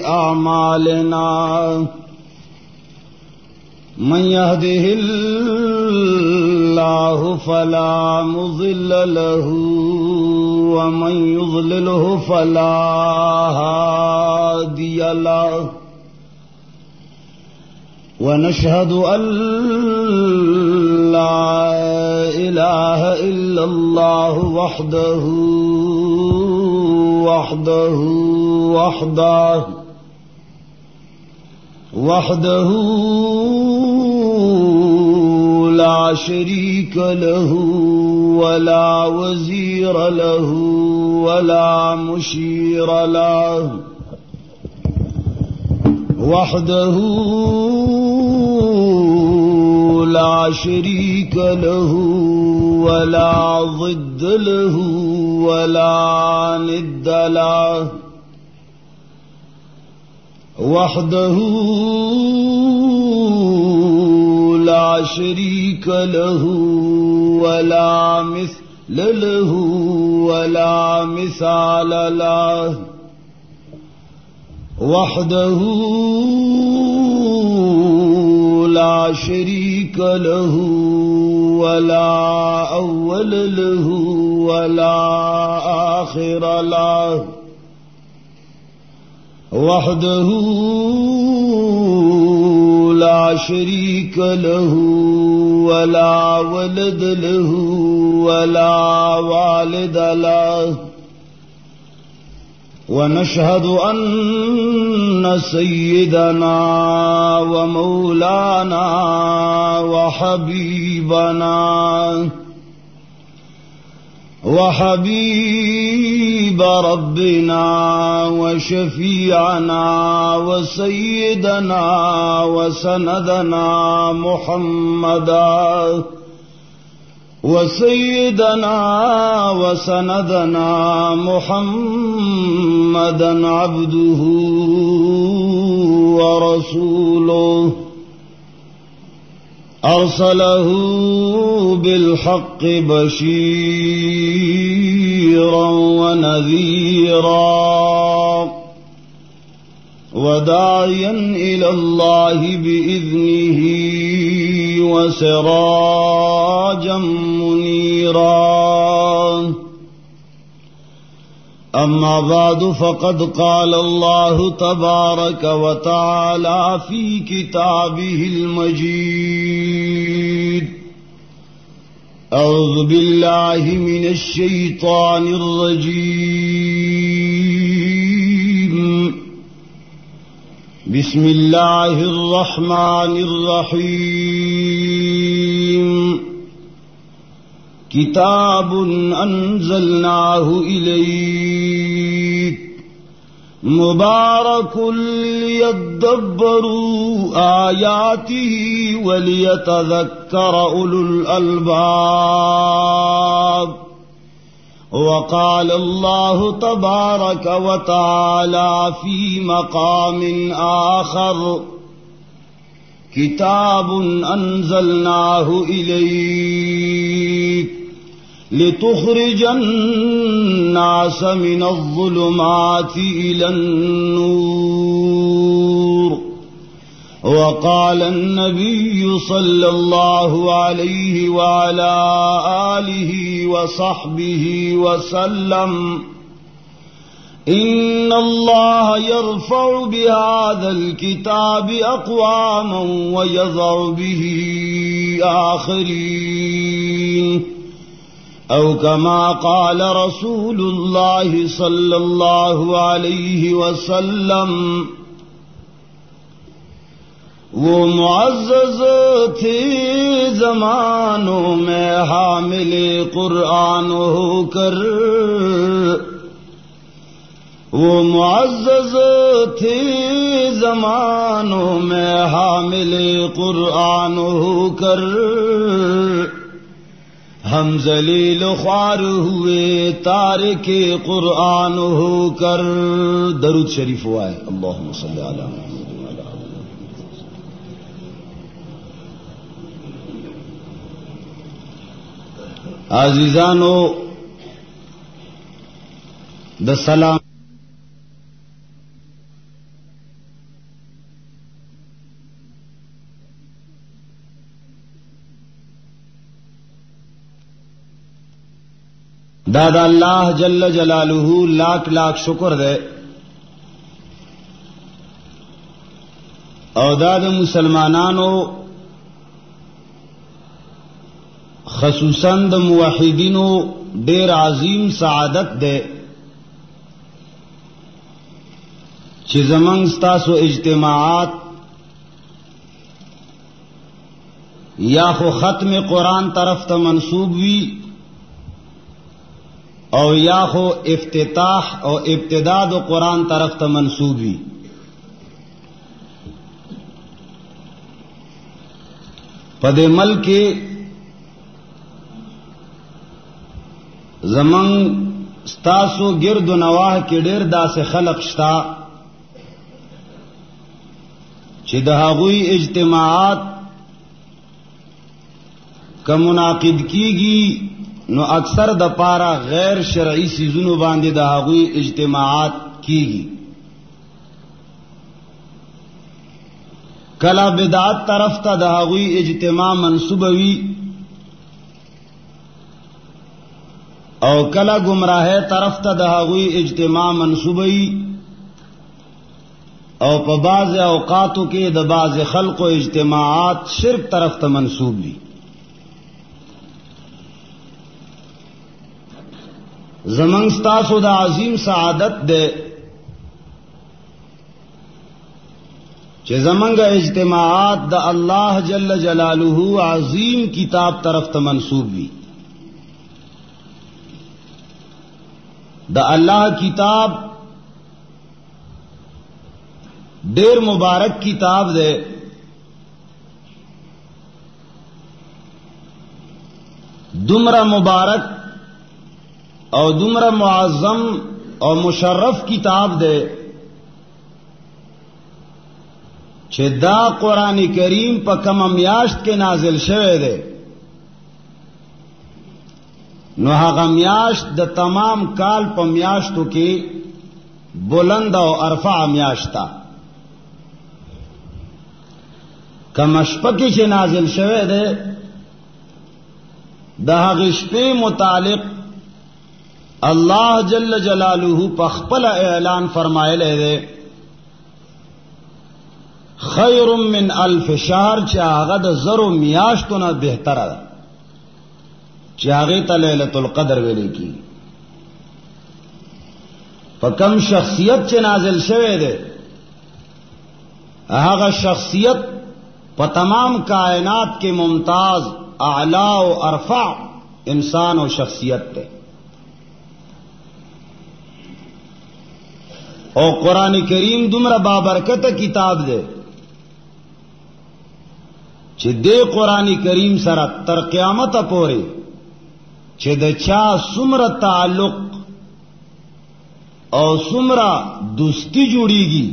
أعمالنا من يهده الله فلا مضل له ومن يضلله فلا هادي له ونشهد أن لا إله إلا الله وحده لا شريك له ولا وزير له ولا مشير له وحده لا شريك له ولا ضد له ولا ند له وحده لا شريك له ولا مثل له ولا مثال له وحده لا شريك له ولا أول له ولا آخر له وحده لا شريك له ولا ولد له ولا والد له ونشهد أن سيدنا ومولانا وحبيب ربنا وشفيعنا وسيدنا وسندنا محمدا محمدا عبده ورسوله أرسله بالحق بشيرا ونذيرا وداعيا إلى الله بإذنه وسراجا منيرا أما بعد فقد قال الله تبارك وتعالى في كتابه المجيد أعوذ بالله من الشيطان الرجيم بسم الله الرحمن الرحيم كتاب أنزلناه إليك مبارك ليدبروا آياته وليتذكر أولو الألباب وقال الله تبارك وتعالى في مقام آخر كتاب أنزلناه إليك لتخرج الناس من الظلمات إلى النور وقال النبي صلى الله عليه وعلى آله وصحبه وسلم إن الله يرفع بهذا الكتاب أقواما ويضع به آخرين أو كما قال رسول الله صلى الله عليه وسلم وہ معزز تھے زمانوں میں حامل قرآن ہو کر وہ معزز تھے زمانوں میں حامل قرآن ہو کر ہم ذلیل خوار ہوئے تارک قرآن ہو کر. درود شریف ہوا ہے. اللہم صلی علی محمد. عزیزانو د سلام دادا اللہ جل جلالہ لاکھ لاکھ شکر دے او داد مسلمانانو خصوصاً د موحدینو ډیر عظیم سعادت دے چې زمنګ ستاسو اجتماعات یا خو ختم قرآن طرف ته منسوب وی او یا خو افتتاح او ابتداء د قرآن طرف ته منسوب وی. په دې ملک زمنګ ستاسو گرد و نواح کې ډېر داسې خلق شتا چې د هغوی اجتماعات که منعقد کیږي نو اکثر د پارا غیر شرعی سیزونو باندې د هغوی اجتماعات کیږي. کلا بدعت طرف ته د هغوی اجتماع منسوبوي او کلا گمراهه طرف ته د هغوی اجتماع منسوبوي او په بعض اوقاتو کې د بعض خلقو اجتماعات شرک طرف ته منسوب دي. زمنګ ستاسو د عظیم سعادت ده چې زمنګ اجتماعات د الله جل جلاله عظیم کتاب طرف ته منسوب وي. د الله کتاب ډیر مبارک کتاب ده. دومره مبارک او دومره معظم او مشرف کتاب ده چې دا قرآن کریم په کومه میاشت کې نازل شوی دی نو هغه میاشت د تمام کال په میاشتو کې بلند او ارفع میاشت ده. کومه شپه کې چې نازل شوی دی د هغې شپې متعلق اللہ جل جلالہ په خپل اعلان فرمایلی دی خیر من الف شهر چې هغه د زرو میاشتو نه بهتره ده چې هغې ته لیلة القدر ویلی کیږي. په کم شخصیت چې نازل شوی دی هغه شخصیت په تمام کائنات کې ممتاز اعلی او ارفع انسان او شخصیت ده. او قرآن کریم دومره بابرکت کتاب ده چې دې قرآن کریم سره تر قیامت پورې چې د چا څومره تعلق او څومره دوستی جوړیږي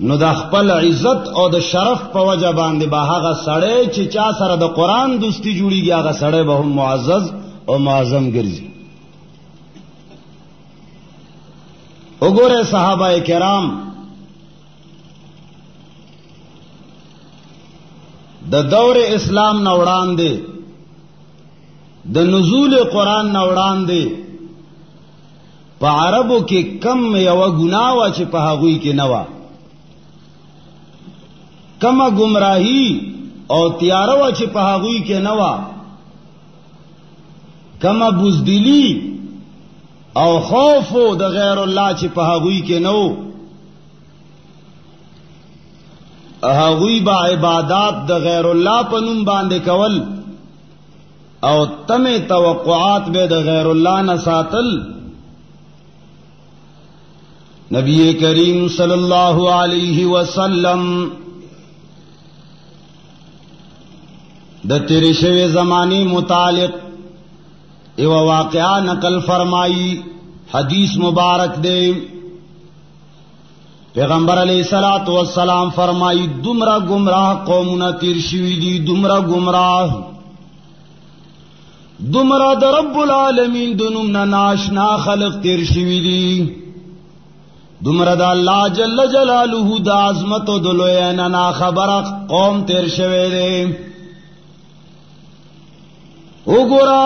نو د خپل عزت او د شرف په وجه باندې به هغه سړی چې چا سره د قرآن دوستی جوړیږي هغه سړی به هم معزز او معظم ګرځي. وګوره صحابه کرام د دور اسلام نه وړاندې د نزول قرآن نه وړاندې په عربو کې کم یوه ګناه وه چې په هغوی کې نه وه، کمه گمراهی او تیاره وه چې په هغوی کې نه وه، کمه بزدلی او خوف د غیر الله چې په هغوی کې نه وو. هغوی با عبادات د غیر الله په نوم باندې کول او تمه توقعات به د غیر الله نه ساتل. نبی کریم صلی اللہ علیہ وسلم د تیرې شوی زمانی متعلق ایو واقعہ نقل فرمائی، حدیث مبارک دے. پیغمبر علیہ الصلوۃ والسلام فرمائی دمرا گمراہ قومنا تیر شوی دی، دمرا گمراہ، دمرا د رب العالمین دنمنا ناشنا خلق تیر شوی دی، دمرا د اللہ جل جلالہ د عظمت و دلوینا نا خبر قوم تیر شوی دی. وګورا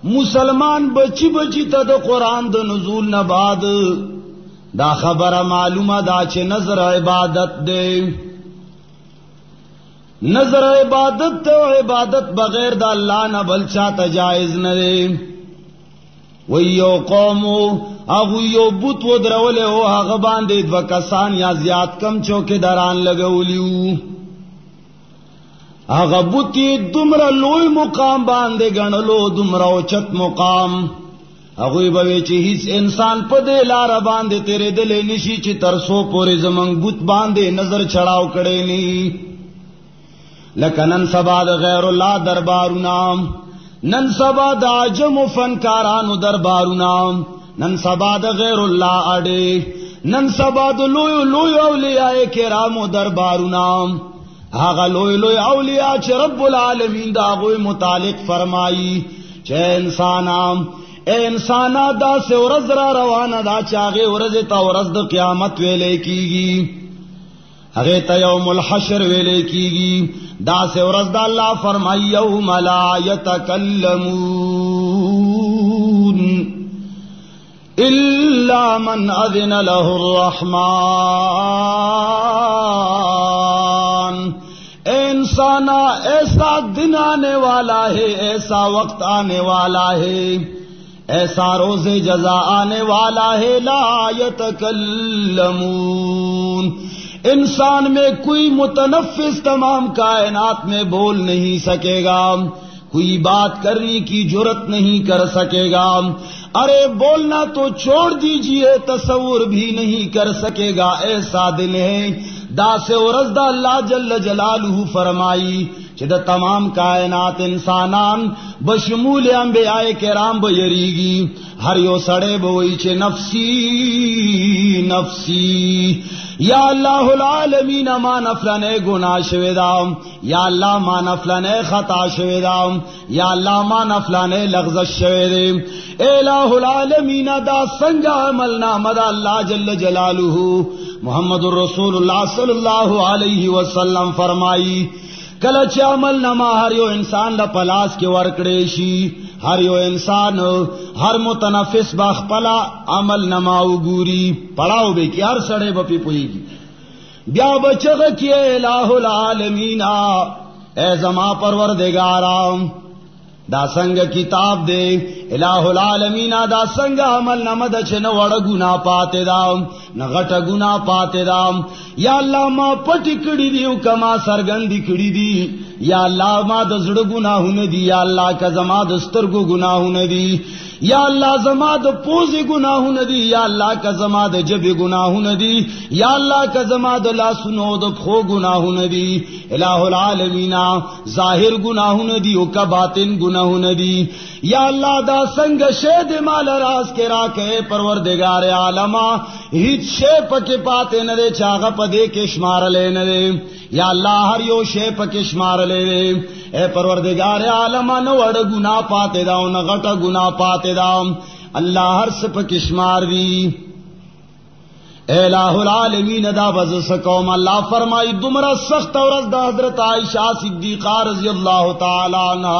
مسلمان بچی بچی تا دا قرآن دا نزول نباد دا خبر معلومه دا چه نظر عبادت دے، نظر عبادت تے و عبادت بغیر دا اللہ نہ بل چاہتا جائز نہ دے. ویو قومو اغو یو بوت و درولے ہو آغا باندے دو کسان یا زیاد کم چوکے دران لگولیو. آغا بوتی دمرا لوی مقام باندے گنلو، دمرا اوچت مقام. اغوی بوی چی ہیس انسان پدے لارا باندے تیرے دلے نشی چی ترسو پورے زمنگ بوت باندے نظر چڑاو کڑے نی. لکن نن سبا دا غیر اللہ دربارونا، نن سبا دا عجم و فنکارانو دربارونا، نن سبا دا غیر اللہ اڑے، نن سبا دا لوی لوی اولیاء کرامو دربارونا. آغا لوی لوی اولیاء چھ رب العالمین دا غوی متعلق فرمائی چھ انسانام اے انسانا دا سے ورز را روانا دا چاگے ورز تا ورز دا قیامت ویلے کی گی، اگے تا یوم الحشر ویلے کی گی. دا سے ورز دا اللہ فرمائی یوم لا یتکلمون الا من اذن له الرحمن. انسانا ایسا دن آنے والا ہے، ایسا وقت آنے والا ہے، ایسا روز جزا آنے والا ہے، لا یتکلمون. انسان میں کوئی متنفس تمام کائنات میں بول نہیں سکے گا، کوئی بات کرنے کی جرت نہیں کر سکے گا. ارے بولنا تو چھوڑ دیجئے، تصور بھی نہیں کر سکے گا. ایسا دن ہے دا سے ورز دا اللہ جل جلالہ فرمائی کہ دا تمام کائنات انسانان بشمول انبیاء کرام بیریگی. ہر یو سڑے بوئی چھے نفسی نفسی، یا اللہ العالمین ما نفلنے گناہ شویدام، یا اللہ ما نفلنے خطا شویدام، یا اللہ ما نفلنے لغزش شویدیم. اے الہ العالمین دا سنگا عمل نامد اللہ جل جلالہ محمد الرسول اللہ صلی اللہ علیہ وسلم فرمائی کلچ عمل نما ہر یو انسان دا پلاس کے ورکڑے شی، ہر یو انسان ہر متنفس باخپلا عمل نماو گوری پڑاو بے کی ہر سڑے بپی پوئی کی بیا بچغ کی الہ العالمین اے زما پروردگارا دا سنگ کتاب دے الہ العالمین دا سنگ عمل نمد چھے نہ وڑ گناہ پاتے دا نہ غٹ گناہ پاتے دا. یا اللہ ما پٹی کڑی دیو کما سرگندی کڑی دی، یا اللہ ما دا زڑ گناہون دی، یا اللہ کا زما دسترگو گناہون دی، یا اللہ زما دا پوزی گناہون دی، یا اللہ کا زما دا جبی گناہون دی، یا اللہ کا زما دا لاسنو دا پخو گناہون دی. الہ العالمین ظاہر گناہون دی او کا باطن گناہون دی. یا اللہ دا سنگ شید مال راز کے راکے پروردگار عالمہ ہیچ شے پکے پاتے ندے چاگا پدے کے شمار لے ندے. یا اللہ ہر یو شے پکے شمار لے دے. اے پروردگار عالمہ نہ وڑ گناہ پاتے دا نہ غٹ گناہ پاتے دا، اللہ ہر سے پکے شمار دی. اے الہ العالمین دا بز سکوم اللہ فرمائی دمرا سخت ورز دا حضرت عائشہ صدیقہ رضی اللہ تعالی عنہ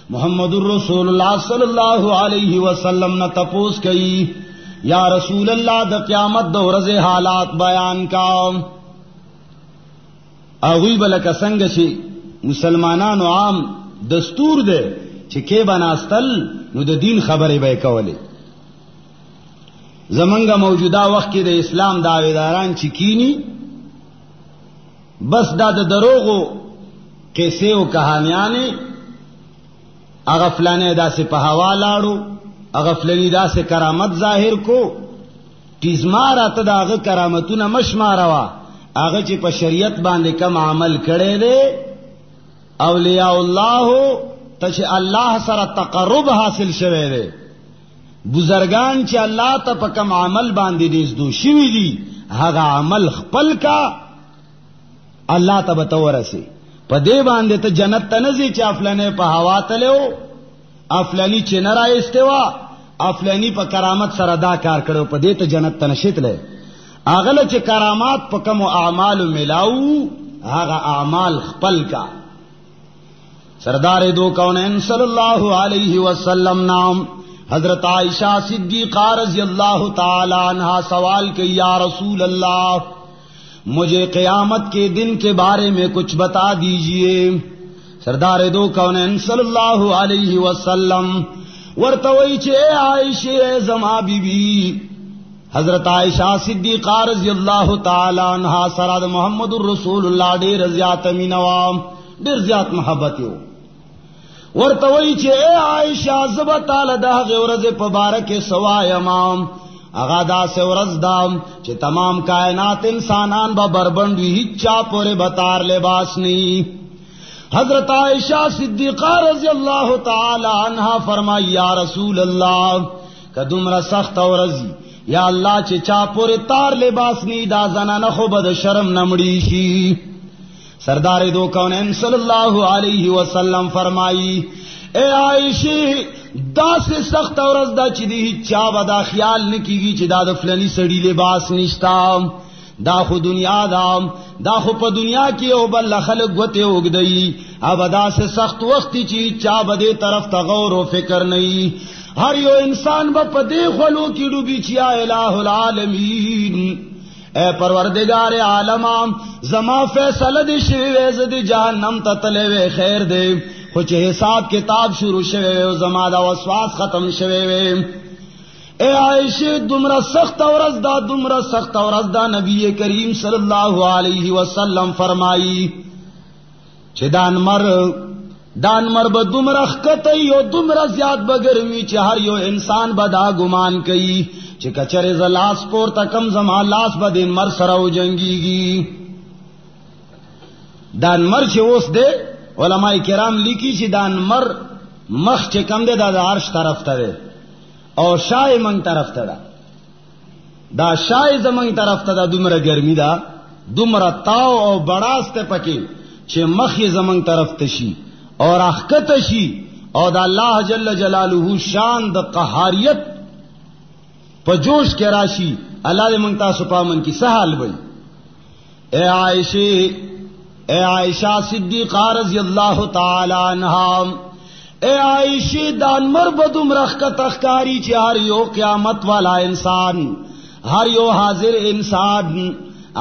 محمد الرسول اللہ صلی اللہ علیہ وسلم نے تپوس کئی یا رسول اللہ دا قیامت دا ورز حالات بیان کا. اغوی بلک سنگ چی مسلمانانو عام دستور دے چکے بناستل نو دا دین خبری بے کولی. زمانگا موجودہ وقت کی دا اسلام دعویداران چکینی بس دا دروغو قصے و کہانیانے اغفلانے دا سے پہوا لاڑو، اغفلنی دا سے کرامت ظاہر کو تیزمار آتا دا اغا کرامتونا مشماروا اغا چی پا شریعت باندے کم عمل کرے دے اولیاء اللہ ہو تچ اللہ سر تقرب حاصل شوے دے. بزرگان چی اللہ تا پا کم عمل باندے نیزدو شوی دی اغا عمل خپل کا اللہ تا بتور سے پا دے باندے تا جنت تنزی چی افلانی پا ہوا تلیو، افلانی چی نرائی استوا، افلانی پا کرامت سر دا کار کرو پا دے تا جنت تنشت لے. اغل چی کرامات پا کم اعمال ملاو آغا اعمال خپل کا. سردار دو کونین صلی اللہ علیہ وسلم نام حضرت عائشہ صدیقہ رضی اللہ تعالی عنہا سوال کہ یا رسول اللہ مجھے قیامت کے دن کے بارے میں کچھ بتا دیجئے. سردار دو کونین صلی اللہ علیہ وسلم ورتوئی چھے عائشہ زما بی بی حضرت عائشہ صدیقہ رضی اللہ تعالی عنہا سراد محمد الرسول اللہ دیر زیادت مینوام دیر زیادت محبت یو ورتوئی چھے عائشہ زبطال دا غورز پبارک سوائے امام اغادا سے ورزدام چھے تمام کائنات انسانان با بربندوی ہی چاپورے بطار لباس نہیں. حضرت عائشہ صدیقہ رضی اللہ تعالی عنہا فرمائی یا رسول اللہ کدمر سخت ورزی یا اللہ چے چاپورے تار لباس نہیں دا زنان خوبد شرم نمڑی شی. سردار دو کونین صلی اللہ علیہ وسلم فرمائی اے عائشہ دا سے سخت ورز دا چی دی چا بدا خیال نکی گی چی دا دفلنی سڑی لباس نشتا دا خو دنیا دا خو پا دنیا کی او بل خلق گوتے اگدئی اب دا سے سخت وقتی چی چا بدے طرف تا غور و فکر نہیں. ہر یو انسان با پا دے خلو کی ڈوبی چیا الہ العالمین اے پروردگار عالمام زما فیصلہ دی شوی زدی جہنم تتلے وے خیر دے خوچ حساب کتاب شروع شوی وے زما دا وسواس ختم شوی وے. اے عائشہ دمرا سخت ورز دا نبی کریم صلی اللہ علیہ وسلم فرمائی چھ دان مر با دمرا خکتی و دمرا زیاد بگرمی چھ ہر یو انسان بدا گمان کئی چھ کچر زلاس پور تکم زما لاس با دین مر سراو جنگی گی. دان مر چھ اوس دے علماء کرام لکی چھ دان مر مخ چھ کم دے دا عرش طرف تا دے اور شای منگ طرف تا دا شای زمنگ طرف تا دا دمرا گرمی دا دمرا تاو او بڑاستے پکی چھ مخی زمنگ طرف تشی اور اخکت شی اور دا اللہ جل جلالہ شان دا قہاریت پا جوش کے راشی اللہ دے منگتا سپامن کی سہال بھئی. اے عائشہ صدیقہ رضی اللہ تعالی عنہا اے عائشہ دان مر بدم رخ کا تخکاری چی ہر یو قیامت والا انسان ہر یو حاضر انسان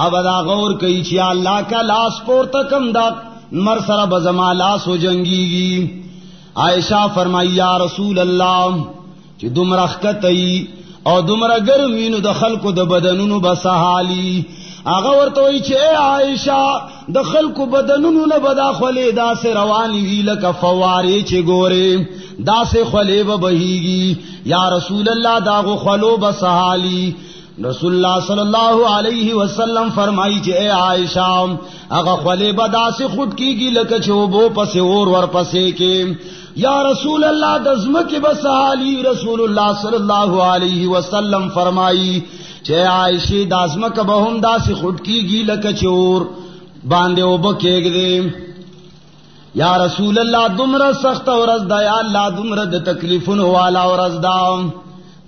ابدا غور کئی چی اللہ کا لاس پور تکم دا مر سر بزما لاس و جنگی گی. عائشہ فرمائی یا رسول اللہ چی دم رخ کا تئی او دمرا گرمینو د خلقو د بدنونو بسحالی آغا ورطوئی چھے اے عائشہ د خلقو بدنونو نبدا خولے دا سے روانی وی لکا فوارے چھے گورے دا سے خولے ببہیگی یا رسول اللہ داغو خلو بسحالی. رسول اللہ صلی اللہ علیہ وسلم فرمائی چھے اے عائشہ آغا خولے بدا سے خود کی گی لکا چھو بو پسے اور ور پسے کے یا رسول اللہ دزمک بسحالی. رسول اللہ صلی اللہ علیہ وسلم فرمائی چھے عائشہ دازمک بہم دا سی خود کی گی لکچور باندے او بکیگ دے. یا رسول اللہ دمرا سخت ورز دا یا اللہ دمرا دا تکلیفن والا ورز دا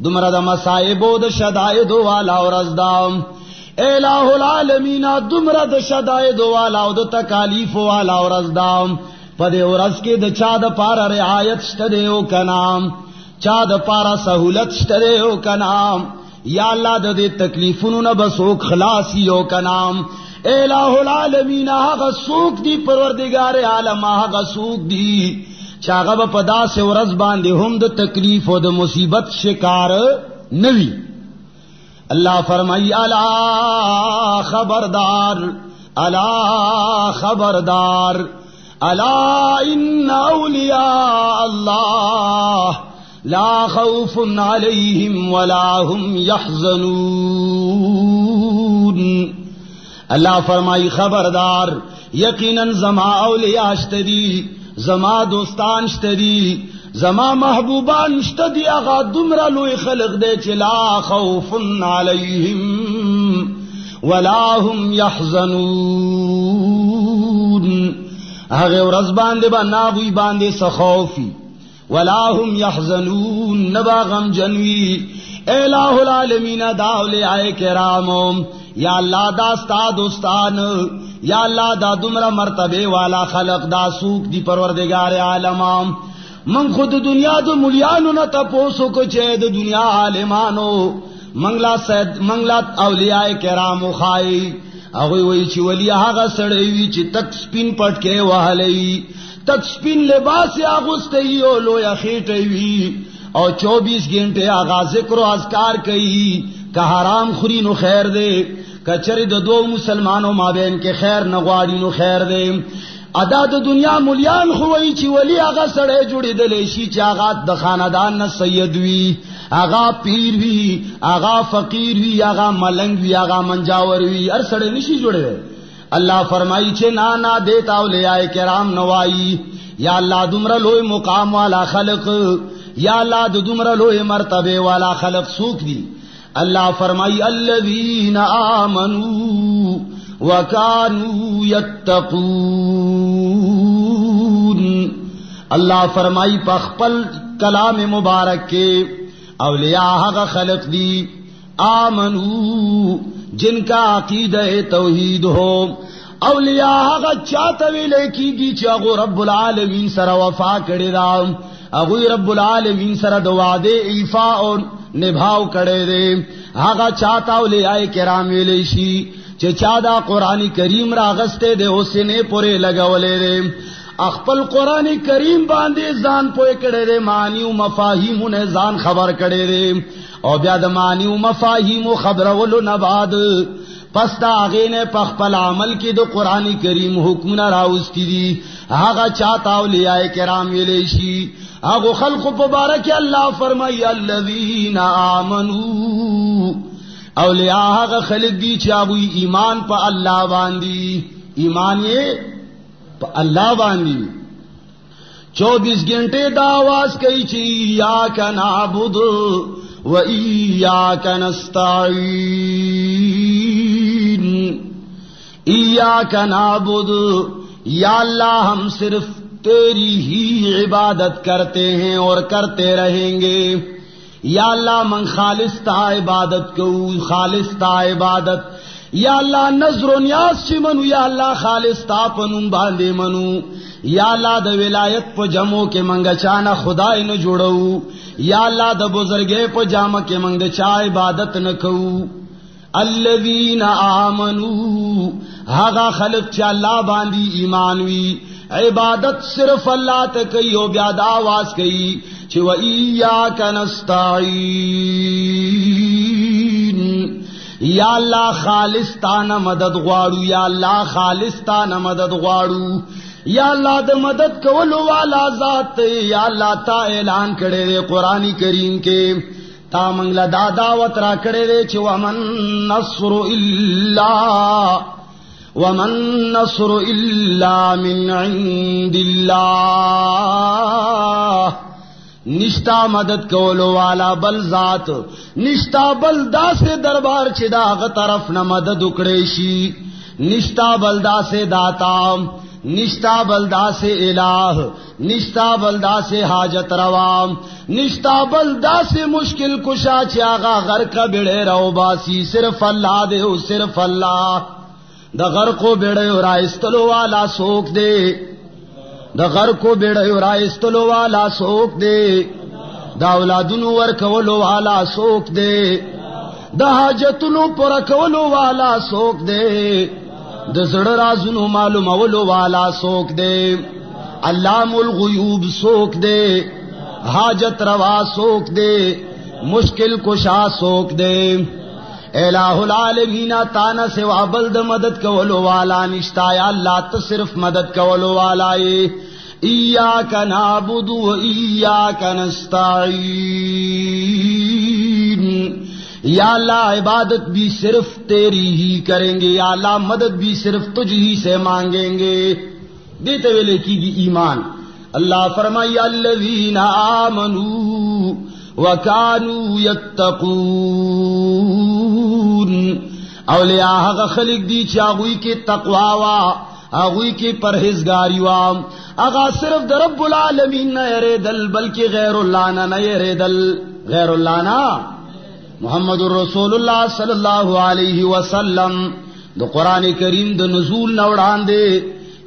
دمرا دا مسائبو دا شدائدو والا ورز دا اے الہ العالمین دمرا دا شدائدو والا دا تکالیف والا ورز دا پدے ورز کے دا چا دا پارا رعایت شتدے او کنام چا دا پارا سہولت شتدے او کنام یا اللہ دا دے تکلیفنو نبسوک خلاصی او کنام. اے الہ العالمین آغا سوک دی پروردگار عالم آغا سوک دی چاگا با پدا سے ورز باندے ہم دا تکلیف و دا مصیبت شکار نوی. اللہ فرمائی الا خبردار الا ان اولیاء اللہ لا خوف علیہم ولا هم یحزنون. اللہ فرمائی خبردار یقیناً زما اولیاء اشتدی زما دوستان اشتدی زما محبوبان اشتدی اغا دمرا لوی خلق دے چلا خوف علیہم ولا هم یحزنون. اغی ورز باندے با ناغوی باندے سخوفی ولا هم یحزنون نبا غم جنوی الہ العالمین دا اولیاء کرامو یا اللہ دا ستا دوستان یا اللہ دا دمرا مرتبے والا خلق دا سوک دی پروردگار عالم من خود دنیا دو ملیانو نا تپوسو کچے دو دنیا عالمانو منگلا اولیاء کرامو خائی اگوی وی چی ولی آغا سڑیوی چی تک سپین پٹکے وحلی تک سپین لباس آغستی او لویا خیٹوی اور 24 گھنٹے آغا ذکر و اذکار کئی کہ حرام خوری نو خیر دے کچری دو مسلمانوں مابین کے خیر نغواڑی نو خیر دے ادا د دنیا ملیان خوئی چی ولی آغا سڑے جوڑی دلیشی چی آغا د خاندان نا سید وی آغا پیر وی آغا فقیر وی آغا ملنگ وی آغا منجاور وی ار سڑے نشی جوڑے دے اللہ فرمائی چھے نانا دیتا اولیاء کرام نوائی یا اللہ دمرا لوئی مقام والا خلق یا اللہ دمرا لوئی مرتبے والا خلق سوک دی اللہ فرمائی الذین آمنوا وکانوا یتقون اللہ فرمائی پخپل کلام مبارک کے اولیاء حق خلق دی آمنو جن کا عقیدہ توحید ہو اولیاء حق چاہتوی لیکی دی چاگو رب العالمین سر وفا کردے دا اگوی رب العالمین سر دوادے ایفا اور نبھاو کردے دے حق چاہتا اولیاء کرامی لیشی چادا قرآن کریم راغستے دے حسنے پورے لگولے دے اخپل قرآن کریم باندے زان پوئے کڑے دے معنی و مفاہیم انہیں زان خبر کڑے دے او بیاد معنی و مفاہیم و خبر ولو نباد پس دا آغین پخپل عمل کی دو قرآن کریم حکمنا راوستی دی آغا چاہتا اولیاء کرام ویلیشی آغا خلق پبارک اللہ فرمائی الذین آمنو اولیاء آغا خلق دی چاہوی ایمان پا اللہ باندی ایمان یہ پا اللہ باندی 24 گھنٹے دا آواز کئی چی ایاک نعبد و ایاک نستعین ایاک نعبد یا اللہ ہم صرف تیری ہی عبادت کرتے ہیں اور کرتے رہیں گے یا اللہ من خالص تا عبادت کو خالص تا عبادت یا اللہ نظر و نیاز چی منو یا اللہ خالص تا پنم باندے منو یا اللہ دا ولایت پا جمعو کے منگا چانا خدای نہ جوڑو یا اللہ دا بزرگے پا جامع کے منگا چا عبادت نکو الذین آمنو ہاگا خلق چا اللہ باندی ایمانوی عبادت صرف اللہ تکی و بیاد آواز کئی چی و ایاک نستعین یا اللہ خالص تانا مدد غواړو یا اللہ خالص تانا مدد غواړو یا اللہ دا مدد کولو والا ذات یا اللہ تا اعلان کرے دے قرآن کریم کے تا منگلا دا دعوت را کرے دے چی ومن نصر الا من عند اللہ نشتا مدد کولو والا بل ذات نشتا بل دا سے دربار چی دا غ طرف نہ مدد اکڑیشی نشتا بلدا سے داتا نشتا بلدا سے الہ نشتا بلدا سے حاجت روا نشتا بلدا سے مشکل کشا چاغا غر کا بڑے رو باسی صرف اللہ دے صرف اللہ دا غر کو بڑے رائستلو والا سوک دے دا غر کو بڑے رائستلو والا سوک دے دا اولادنو ورکولو والا سوک دے دا حاجتنو پرکولو والا سوک دے دا زڑ رازنو معلوم اولو والا سوک دے علام الغیوب سوک دے حاجت روا سوک دے مشکل کشا سوک دے الہ العالمین تانا سوا بلد مدد کولو والا نشتا یا اللہ تا صرف مدد کولو والا ایاک نعبد و ایاک نستعین یا اللہ عبادت بھی صرف تیری ہی کریں گے یا اللہ مدد بھی صرف تجھ ہی سے مانگیں گے دیتے ہوئے لکھی گی ایمان اللہ فرمائی الذین آمنوا وکانوا یتقون اولیاء حق خلق دی چاگوئی کی تقوی وا اگوئی کی پرہیزگاری وا اگا صرف در رب العالمین نہ یریدل بلکہ غیر اللہ نہ یریدل غیر اللہ نہ محمد رسول الله صلی الله علیه وسلم د قران کریم د نزول نوړان دی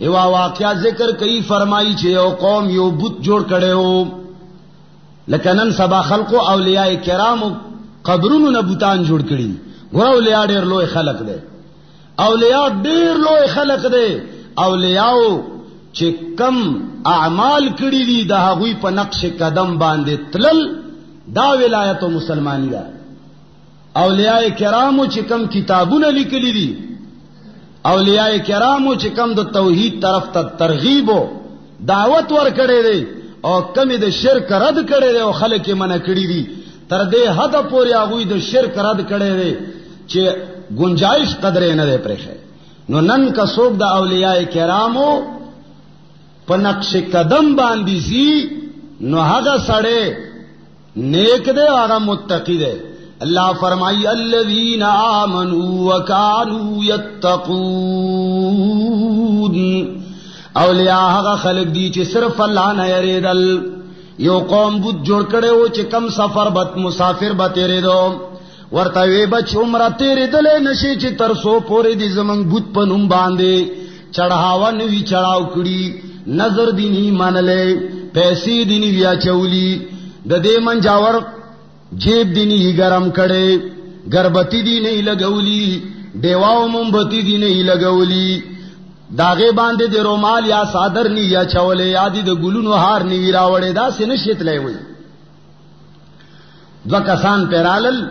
یو واقعیا ذکر کوي فرمایي چې یو قوم یو بت جوړ کړو لکه نن سبا خلقو اولیاء کرامو قبرونو نه بوتان جوړ کړي ګور اولیاء ډېر لوی خلق دي اولیاء ډېر لوی خلق دي اولیاء چې کم اعمال کړی دي د هغوی په نقش قدم باندې تلل دا ولایت مسلمانی ده اولیاء کرامو چې کم کتابونه لیکلي دي اولیاء کرامو چې کم د توحید طرف ته ترغیب او دعوت ورکړي دي او کم د شرک رد کړي دي او خلک یې منع کړي دي تر دې حد پورې هغوی د شرک رد کړي دي چې گنجائش قدرې نه ده پرېښه نو نن کا څوک د اولیاء کرامو په نقش قدم باندې سي نو هغه سړی نیک دی هغه متقی دی اللہ فرمائی الذین آمنوا وکانوا یتقون اولیاء هغه خلق دی چې صرف الله نه یریدل یو قوم بوت جوړ کړو چې کم سفر بت مسافر به تیرېدو ورته وی بچ عمره تیرېدل نشي چې تر سو پورې دی زمنګ بوت په نوم باندې چړهاوا نوی چړاو کړي نظر دینی منلې پیسې دینی بیا چولی د دې منجاور جیب دی نہیں گرم کڑے گربتی دی نہیں لگولی دیواو مومبتی دی نہیں لگولی داغے باندے دے رومال یا صادر نی یا چولے یا دی دے گلونو ہار نی راوڑے دا سے نشیت لے ہوئی دو کسان پیرالل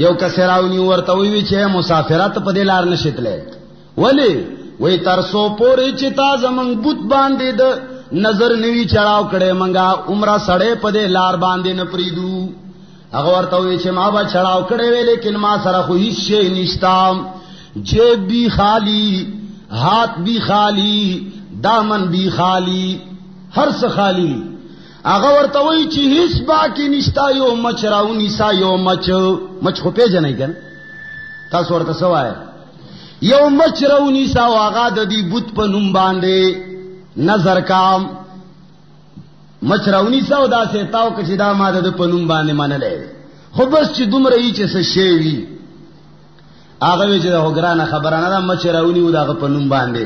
یو کسراونی ورطوی چھے مسافرات پا دے لار نشیت لے ولی وی ترسو پوری چتا زمنگ بوت باندے دے نظر نوی چڑاو کڑے منگا عمرہ سڑے پدے لار باندے نپریدو اگر ورطوی چھے ما با چڑاو کڑے وے لیکن ما سرا خو ہیچ شے نشتا جیب بھی خالی ہاتھ بھی خالی دامن بھی خالی ہر سے خالی اگر ورطوی چھے ہیچ باکی نشتا you much Rao نیسا you much خو پی جنائی کن تاس ورطا سوائے یو مچ راو نیسا واغا دا دی بوت پا نم باندے نظر کام مچراونی سو دا سے تاو کچی دا ماده دا پنوم باندې منلے خو بس چی دوم رئی چی سشیوی آغاوی چی دا حگرانا خبرانا دا مچراونی و دا غا پنوم باندے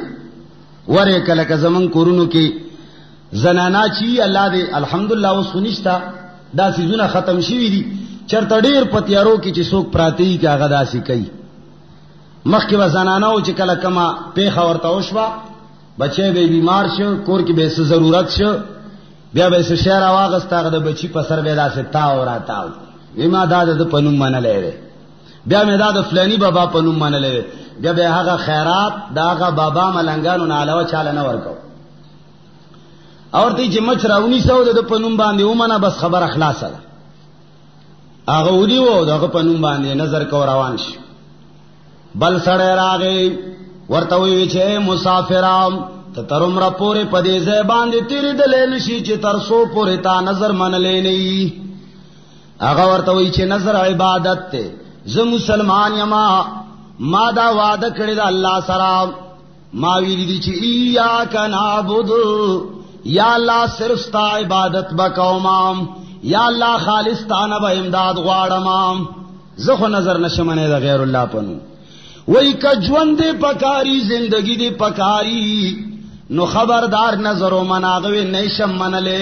ورے کلک زمن کورونو کی زنانا چی اللہ دے الحمدللہ و سنشتا دا سیزونا ختم شوی دی چرتا دیر پتیارو کی چی سوک پراتی کی آغا دا سی کئی مخ کی با زناناو چی کلکما پیخا ورطاوشوا بچے بے بیمار شو کور کی بے ضرورت شو بیا بے شہر آواغستا غد بچی پسر بے دا سے تاو را تاو ویما دا دا پنوم مانا لے رے بیا میں دا فلانی بابا پنوم مانا لے رے بیا بے آغا خیرات دا آغا بابا ملنگانو نالاو چالا نورکو اور تی چی مچ راونی سو دا پنوم باندے اومانا بس خبر اخلاصا دا آغا اولیو دا پنوم باندے نظر کو روانش بل سڑے راغے ورتوی وچے مسافرام تر عمر پورے پدے زبان دے تیری دلے نشی چے ترسو پورے تا نظر من لے نئی اگا ورتوی چے نظر عبادت تے ز مسلمان یما ما دا وعدہ کړی دا اللہ سلام ما ویلی دی چے ایاک نعبد یا اللہ صرف تا عبادت بکومام یا اللہ خالص تا نہ امداد غواړم زخو نظر نشمنے دا غیر اللہ پنو وہی کجون دے پکاری زندگی دے پکاری نو خبردار نظرو مناغوی نیشم من لے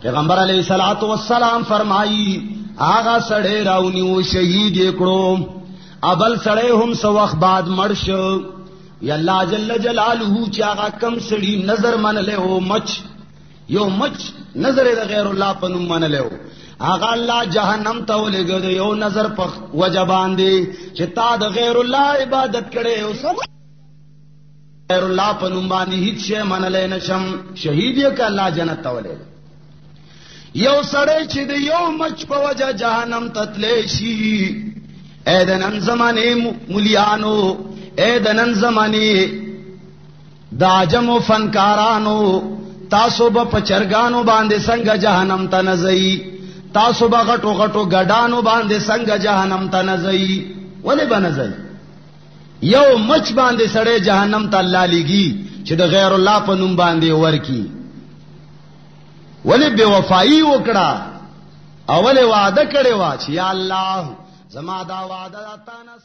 پیغمبر علیہ الصلوۃ والسلام فرمائی آغا سڑے راونیو شہید اکڑو ابل سڑے ہم سو وقت بعد مرش یا اللہ جل جلالہ چاغا کم سڑی نظر من لے ہو مچ یو مچ نظر دا غیر اللہ پنم من لے ہو آغا اللہ جہنم تولے گئے یو نظر پخ وجبان دے چتا دا غیر اللہ عبادت کرے غیر اللہ پنمبانی ہیچ شے من لے نشم شہید یہ کہ اللہ جنت تولے یو سڑے چھد یو مچ پا وجہ جہنم تتلیشی اے دنن زمانے ملیانو اے دنن زمانے داجم و فنکارانو تاسو با پچرگانو باندے سنگ جہنم تنزئی تاسو با غٹو غٹو گڈانو باندے سنگ جہنم تا نزئی ولی با نزئی یو مچ باندے سڑے جہنم تا اللہ لگی چھ دا غیر اللہ پا نم باندے ورکی ولی بے وفائی وکڑا اول وعده کړي وا چې یا الله زما دا وعده تا نه